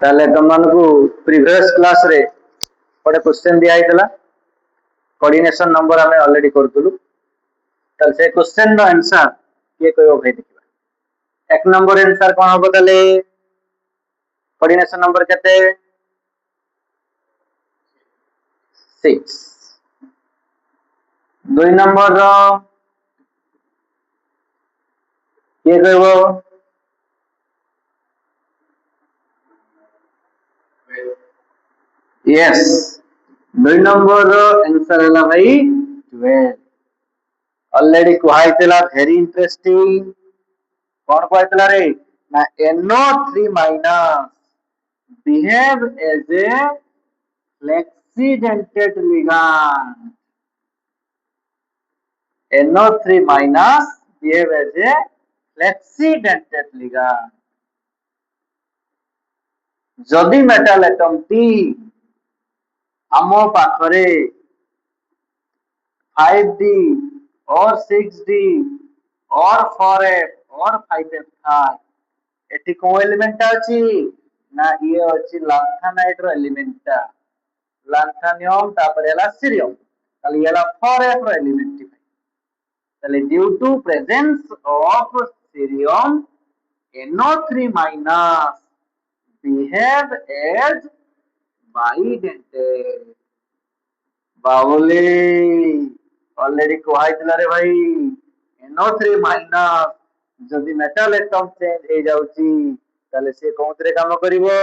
ताले तुमको previous class रे गोटे क्वेश्चन दिया हैतला कोऑर्डिनेशन नंबर हमें ऑलरेडी करथुलु ताले से क्वेश्चन रो आंसर के कहबो भाई देखिबा एक नंबर आंसर कोन होबो ताले कोऑर्डिनेशन नंबर केते 6 2 नंबर रो के कहबो यस 2 नंबर रो आंसर हला भाई 12 ऑलरेडी कहैतला वेरी इंटरेस्टिंग कौन कहैतला रे ना NO3 minus behave as a flexidentate ligand NO3 minus behave as a flexidentate ligand जदि मेटल एटम टी आमो पाखरे 5D और 6D और 4F और 5F थाए एटी को एलिमेंट अछि ना ये अछि लैंथेनाइड रो एलिमेंट लैंथेनियम तापर एला सीरियम ताले एला 4F रो एलिमेंट ताले due to presence of cerium NO3 minus behave as bidentate बावले ऑलरेडी कहैतला रे भाई NO3 माइनस जदि मेटल एटम चेंज हे जाउची ताले से कोंतरे काम करिवो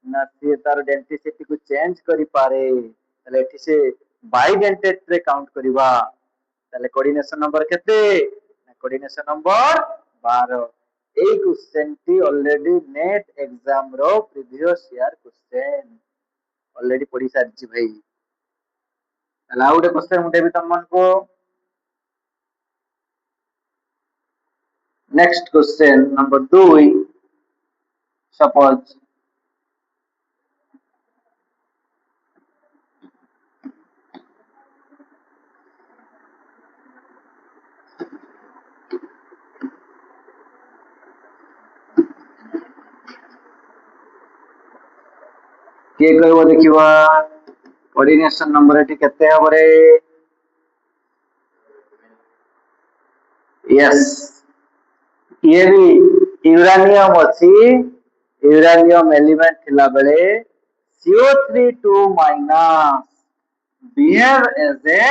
ना से तार डेंसिटी को चेंज करि पारे ताले एठी से बाइडेंटेट रे काउंट करिवा ताले कोऑर्डिनेशन नंबर केते कोऑर्डिनेशन नंबर 12 ए क्वेश्चन टी ऑलरेडी नेट एग्जाम रो प्रीवियस ईयर क्वेश्चन ऑलरेडी पढ़ी सारची भाई ताला आउटे क्वेश्चन मुटे भी तमन को नेक्स्ट क्वेश्चन नंबर 2 सपोज के कहबो देखिबा कोऑर्डिनेशन नंबर एटी केते हबरे यस ये भी यूरेनियम अछि यूरेनियम एलिमेंट थिला बेले CO32 minus behave as a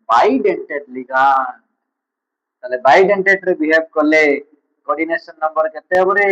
bidentate ligand ताले बाइडेंटेट रे बिहेव करले कोऑर्डिनेशन नंबर केते हबरे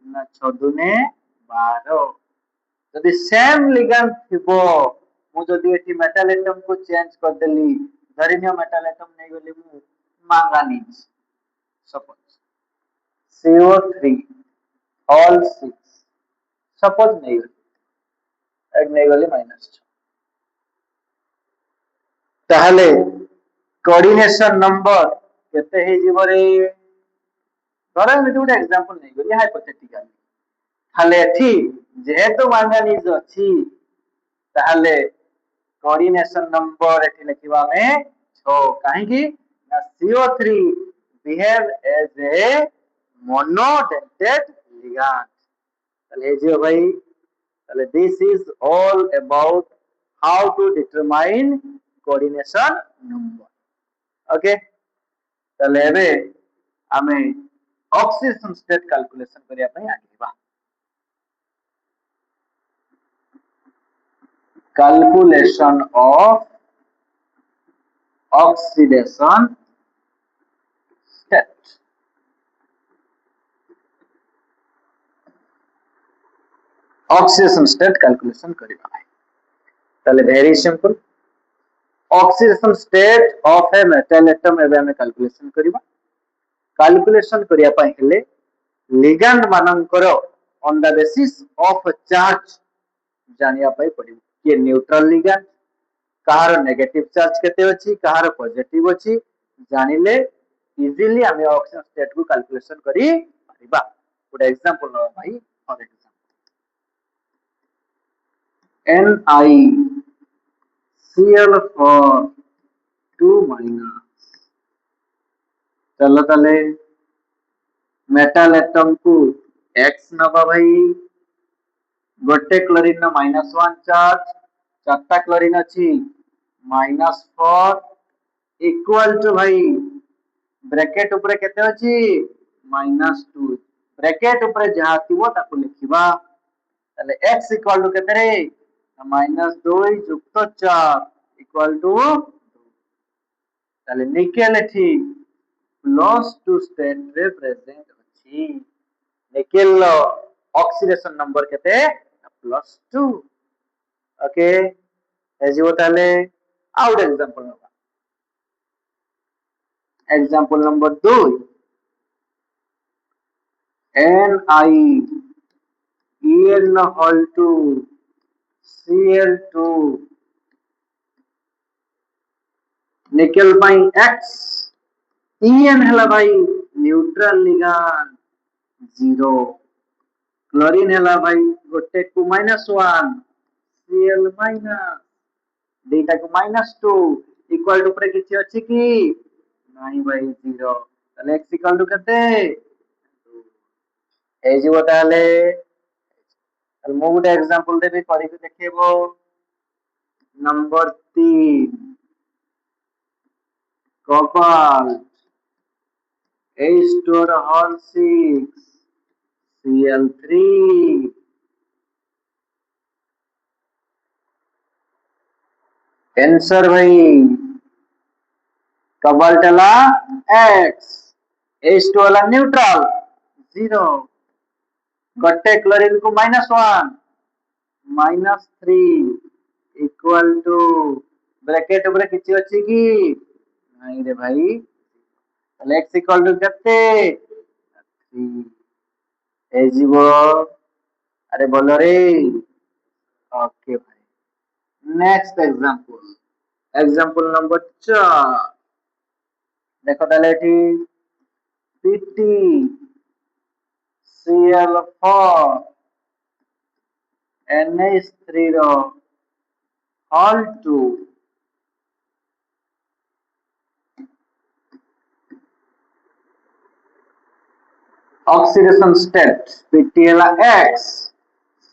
ना 6 दुने 12 जदि सेम लिगांड थिबो मु जदि एठी मेटल एटम को चेंज कर देली धरिनियो मेटल एटम नै गली मु manganese suppose CO3 all 6 suppose नहीं एक नहीं गली माइनस ताहले कोऑर्डिनेशन नंबर केते हे जीवरे धर एमि गुटे एग्जांपल नहीं गली हाइपोथेटिकल ताहले एठी जेहेतु मैंगानीज अछि ताहले कोऑर्डिनेशन नंबर एठी लिखिबा में 6 काहे की ना CO3 behave as a monodentate ligand ताहले जे भाई ताहले this is all about how to determine coordination number okay ताहले एबे आमे ऑक्सीडेशन स्टेट कैलकुलेशन करिया पई आगेबा calculation of oxidation state oxidation state calculation करिबा ताले very simple oxidation state of a metal atom एबे हमें कैलकुलेशन करिबा कैलकुलेशन करिया पई हेले लिगैंड मानकर on the basis of charge जानिया पई पड़िबो के न्यूट्रल लिगैंड कहार नेगेटिव चार्ज केते अछि कहार पॉजिटिव अछि जानिले इजीली हमें ऑक्सीजन स्टेट को कैलकुलेशन करी परिबा गुड एग्जांपल लो भाई फॉर एग्जांपल NiCl4 2 माइनस चलो तले मेटल एटम को X नबा भाई गोटे क्लोरीन नो -1 चार्ज चारटा क्लोरीन अछि -4 इक्वल टू भाई ब्रैकेट ऊपर केते अछि -2 ब्रैकेट ऊपर जहा थिबो ताको लिखिबा ताले x इक्वल टू केते रे -2 युक्त 4 इक्वल टू ताले निकेल एठी +2 स्टेट रे प्रेजेंट अछि निकेल लो ऑक्सीडेशन नंबर केते +2 ओके एजिबो ताले आउट example example number 2 NiEN whole 2 Cl2 nickel पाई x En हला भाई न्यूट्रल लिगांड 0 क्लोरीन हला भाई गोटे को -1 Cl माइनस डेटा को -2 इक्वल टू पर किछि अछि कि नाही भाई 0 ताले x इक्वल टू कते ए जिवो ताले मु गुटे एग्जांपल देबी करि के देखेबो number 3 copper H2 whole 6 Cl3 answer भाई कबाल्ट ला x H2 वाला न्यूट्रल 0 गट्टे क्लोरीन को -1 -3 इक्वल टू ब्रैकेट ऊपर किछि अछि कि नाही रे भाई ताले x इक्वल टू कते 3 ए जीवो अरे बोलो रे ओके भाई नेक्स्ट एग्जांपल नंबर 4 देखो ताले एठी Pt Cl4 NH3 रो all 2 ऑक्सीडेशन स्टेट Pt हला x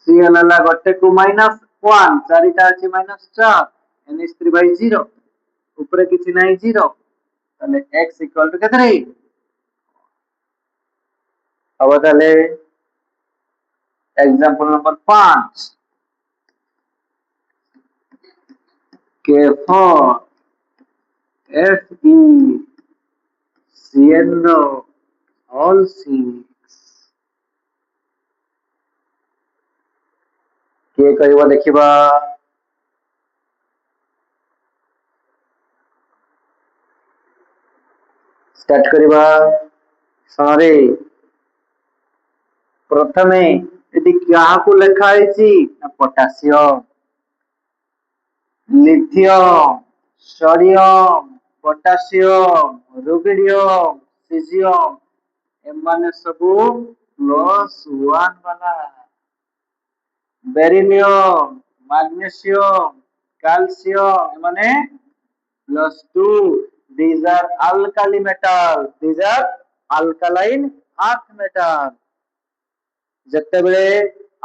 Cl हला गोटे को -1 चारिटा अछि -4 NH3 भाई 0 ऊपर किछि नाही 0 ताले x इक्वल टू केते रे अब ताले example number 5 K4 FeCnO all 6 के कहबो देखिबा स्टार्ट करिबा सरे प्रथमे यदि क्या को लिखा है potassium lithium sodium potassium rubidium caesium एमाने सबु +1 वाला बेरिलियम मैग्नीशियम कैल्शियम एमाने +2 these are alkali metal these are alkaline earth metal ଯେତେବେଳେ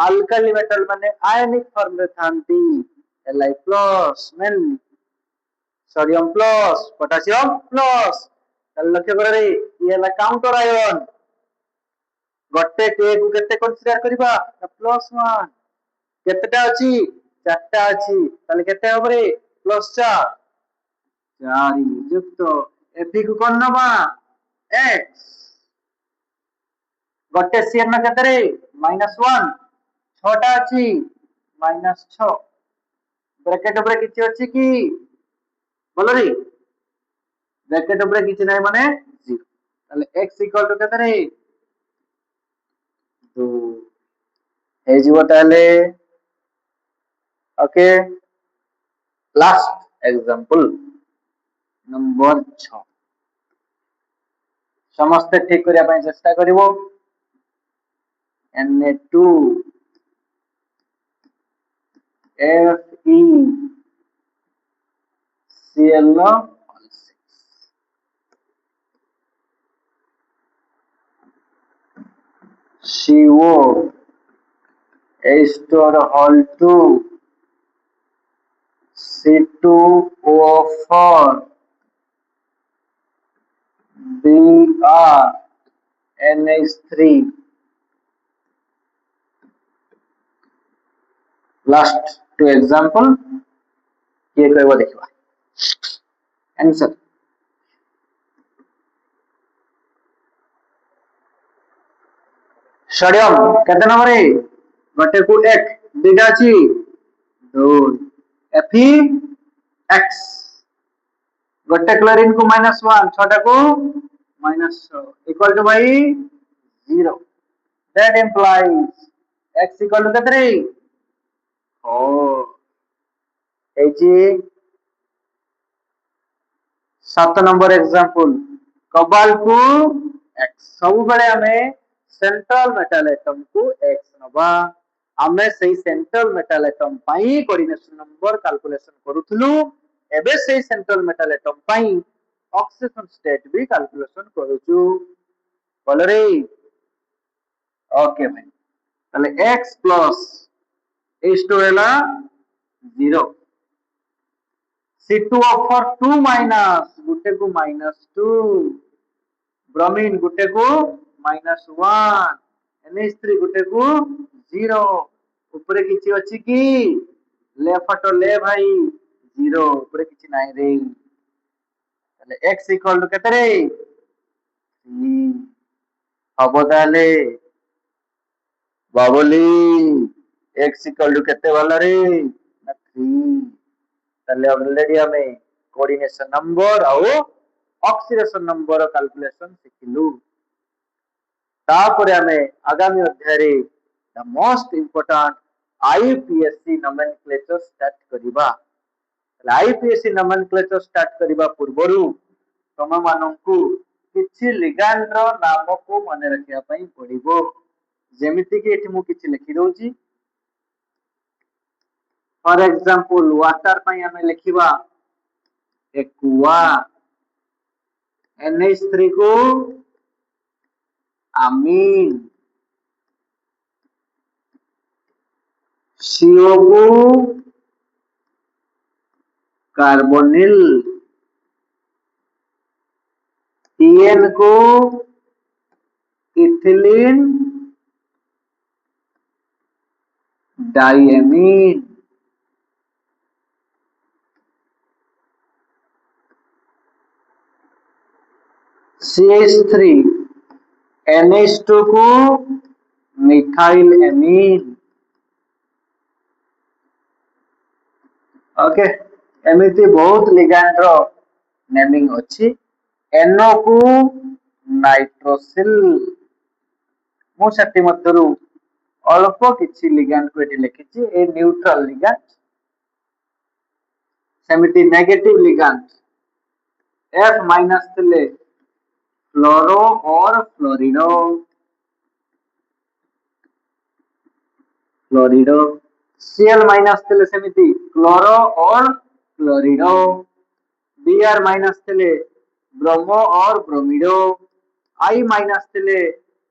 ଆଲକାଲି ମେଟାଲ ମାନେ ଆୟନିକ ଫର୍ମ ରେ ଥାନ୍ତି Li plus main sodium plus potassium plus ताले लक्ष्य कर रे ये ହେଲା काउंटर आयन गट्टे के को केते कंसीडर करबा +1 केतेटा अछि चारटा अछि ताले केते होबरे +4 4 युक्त एबी को कोन नबा x गट्टे सीएन न केते रे -1 6टा अछि -6 ब्रैकेट ऊपर किछि अछि कि बोलो रे ब्रैकेट ऊपर किछि नाही माने 0 ताले x इक्वल टू केते रे 2 हे जीवो ताले ओके लास्ट एग्जांपल नंबर 6 समस्त ठीक करिया पय चेष्टा करिवो Na2 FeCl CO H2O2 C2O4 Br NH3 last two example ये कहबो देखबा आंसर सोडियम केते नंबर है गोटे को 1 दुटा छी 2 Fe X गोटे क्लोरीन को -1 छटा को -6 इक्वल टू भाई 0 that implies X equal to केते 4 एजी 7 नंबर एग्जांपल कोबाल्ट को x सब बेले हमें सेंट्रल मेटल एटम को x नबा हमें सही सेंट्रल मेटल एटम पाई कोऑर्डिनेशन नंबर कैलकुलेशन करूथलु एबे सही सेंट्रल मेटल एटम पाई ऑक्सीजन स्टेट भी कैलकुलेशन करूछु बोल रे ओके भाई ताले x प्लस H2 हैला 0 C2O4 2 माइनस गुटे को -2 ब्रोमीन गुटे को -1 NH3 गुटे को 0 ऊपर किछि अछि की ले फटो ले भाई 0 ऊपर किछि नाही रे ताले x इक्वल टू केते रे 3 हबो ताले बाबली x इक्वल टू केते वाला रे ना 3 ताले ऑलरेडी हमें कोऑर्डिनेशन नंबर और ऑक्सीडेशन नंबर कैलकुलेशन सिखिलु तापर हमें आगामी अध्याय रे the most important IPSC nomenclature start करिबा आईपीएससी नोमेनक्लेचर स्टार्ट करिबा पूर्वरु तम माननकु किछि लिगांड रो नाम को माने रखिया पई पड़िबो जेमिति कि एठी मु किछि लिखि दोची फॉर एग्जांपल वाटर पई हमें लिखिबा एक्वा NH3 को अमीन CO को कार्बोनिल EN को इथिलीन डाइएमीन CH3 NH2 को मिथाइल एमीन ओके एमिति बहुत लिगैंड रो नेमिंग अछि NO को नाइट्रोसिल मु सेति मध्यरु अल्प किछि लिगैंड को एठी लिखिछि ए न्यूट्रल लिगैंड सेमिति नेगेटिव लिगैंड F माइनस थिले फ्लोरो और फ्लोरिडो फ्लोरिडो Cl माइनस थिले सेमिति क्लोरो और क्लोरिडो Br माइनस थिले ब्रोमो और ब्रोमिडो I माइनस थिले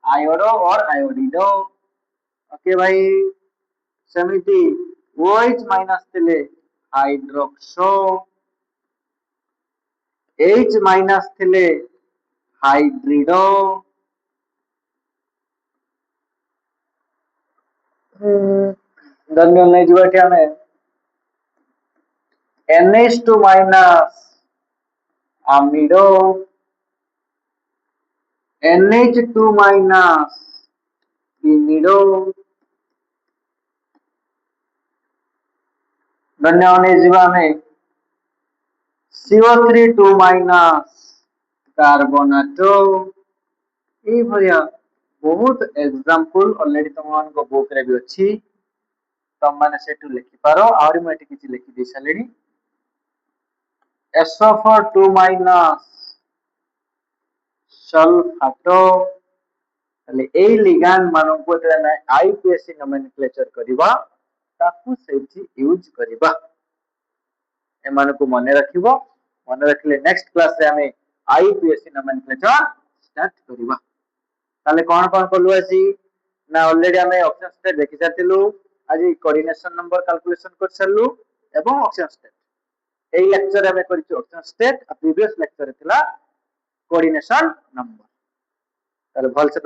आयोडो और आयोडिडो ओके भाई सेमिति OH माइनस थिले हाइड्रोक्सो H माइनस थिले हाइड्रिडो धन्य नहीं जुआ क्या में NH2 माइनस अमीडो NH2 माइनस इमिडो धन्य नहीं जुआ में CO3 2 माइनस कार्बोनेटो ए भलिया बहुत एग्जांपल ऑलरेडी तुम मान को बुक रे भी अछि तुम माने सेटु लिखि पारो आउरी म एठी किछि लिखि दे सलेनी SO4 2 माइनस सल्फाटो तले ए लिगैंड मानो को ना आईपीएससी नोमेनक्लेचर करिबा ताकू सेठी यूज करिबा ए मानो को मने रखिले नेक्स्ट क्लास रे हमें आईपीएससी नोमेनक्लेचर स्टार्ट करिबा ताले कोन कोन कलु आसी ना ऑलरेडी हमें ऑप्शन स्टेट देखि साथिलु आज कोऑर्डिनेशन नंबर कैलकुलेशन कर सरलु एवं ऑक्सीजन स्टेट এই লেকচারে আমি করেছি অক্সিজেন স্টেট আর প্রিভিয়াস লেকচারে ଥିଲା কোঅর্ডিনেশন নম্বর তাহলে ভালসে